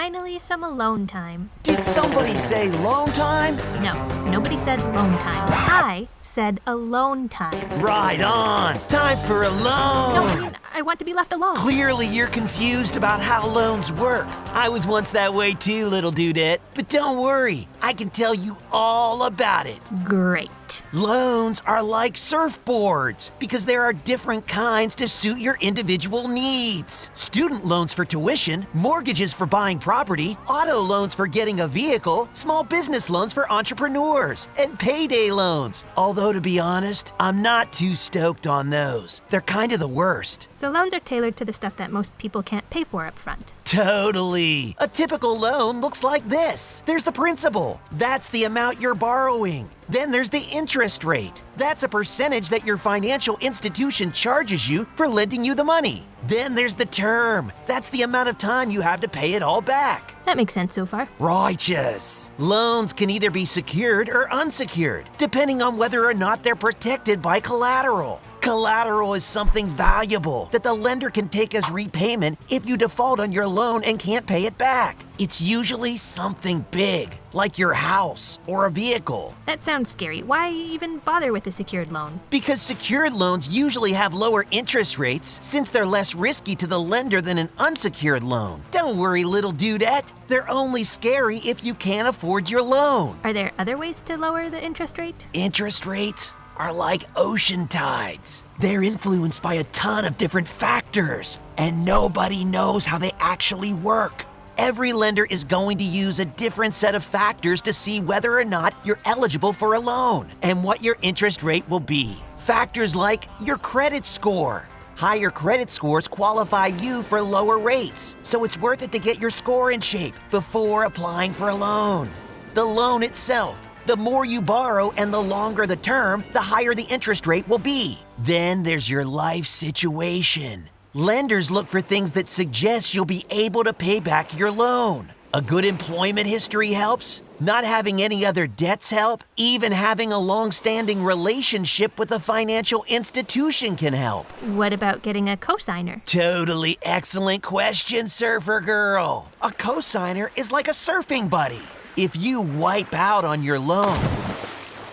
finally some alone time. Did somebody say loan time? No, nobody said loan time. I said alone time. Right on. Time for a loan. No, I mean, I want to be left alone. Clearly you're confused about how loans work. I was once that way too, little dudette. But don't worry, I can tell you all about it. Great. Loans are like surfboards because there are different kinds to suit your individual needs. Student loans for tuition, mortgages for buying property, auto loans for getting a vehicle, small business loans for entrepreneurs, and payday loans. Although, to be honest, I'm not too stoked on those. They're kind of the worst. So loans are tailored to the stuff that most people can't pay for up front. Totally. A typical loan looks like this. There's the principal. That's the amount you're borrowing. Then there's the interest rate. That's a percentage that your financial institution charges you for lending you the money. Then there's the term. That's the amount of time you have to pay it all back. That makes sense so far. Righteous. Loans can either be secured or unsecured, depending on whether or not they're protected by collateral. Collateral is something valuable that the lender can take as repayment if you default on your loan and can't pay it back. It's usually something big, like your house or a vehicle. That sounds scary. Why even bother with a secured loan? Because secured loans usually have lower interest rates since they're less risky to the lender than an unsecured loan. Don't worry, little dudette. They're only scary if you can't afford your loan. Are there other ways to lower the interest rate? Interest rates are like ocean tides. They're influenced by a ton of different factors, and nobody knows how they actually work. Every lender is going to use a different set of factors to see whether or not you're eligible for a loan and what your interest rate will be. Factors like your credit score. Higher credit scores qualify you for lower rates, so it's worth it to get your score in shape before applying for a loan. The loan itself. The more you borrow and the longer the term, the higher the interest rate will be. Then there's your life situation. Lenders look for things that suggest you'll be able to pay back your loan. A good employment history helps. Not having any other debts help. Even having a long-standing relationship with a financial institution can help. What about getting a cosigner? Totally excellent question, surfer girl. A cosigner is like a surfing buddy. If you wipe out on your loan,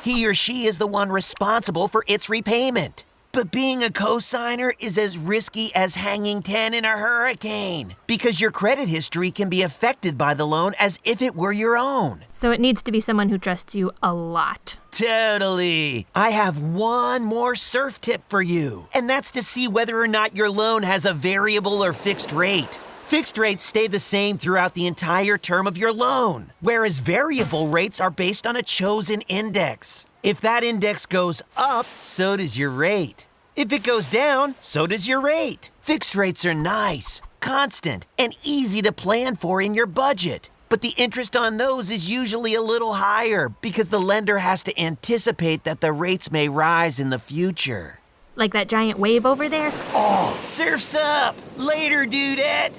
he or she is the one responsible for its repayment. But being a cosigner is as risky as hanging 10 in a hurricane because your credit history can be affected by the loan as if it were your own. So it needs to be someone who trusts you a lot. Totally. I have one more surf tip for you, and that's to see whether or not your loan has a variable or fixed rate. Fixed rates stay the same throughout the entire term of your loan, whereas variable rates are based on a chosen index. If that index goes up, so does your rate. If it goes down, so does your rate. Fixed rates are nice, constant, and easy to plan for in your budget. But the interest on those is usually a little higher because the lender has to anticipate that the rates may rise in the future. Like that giant wave over there? Oh, surf's up! Later, dudette!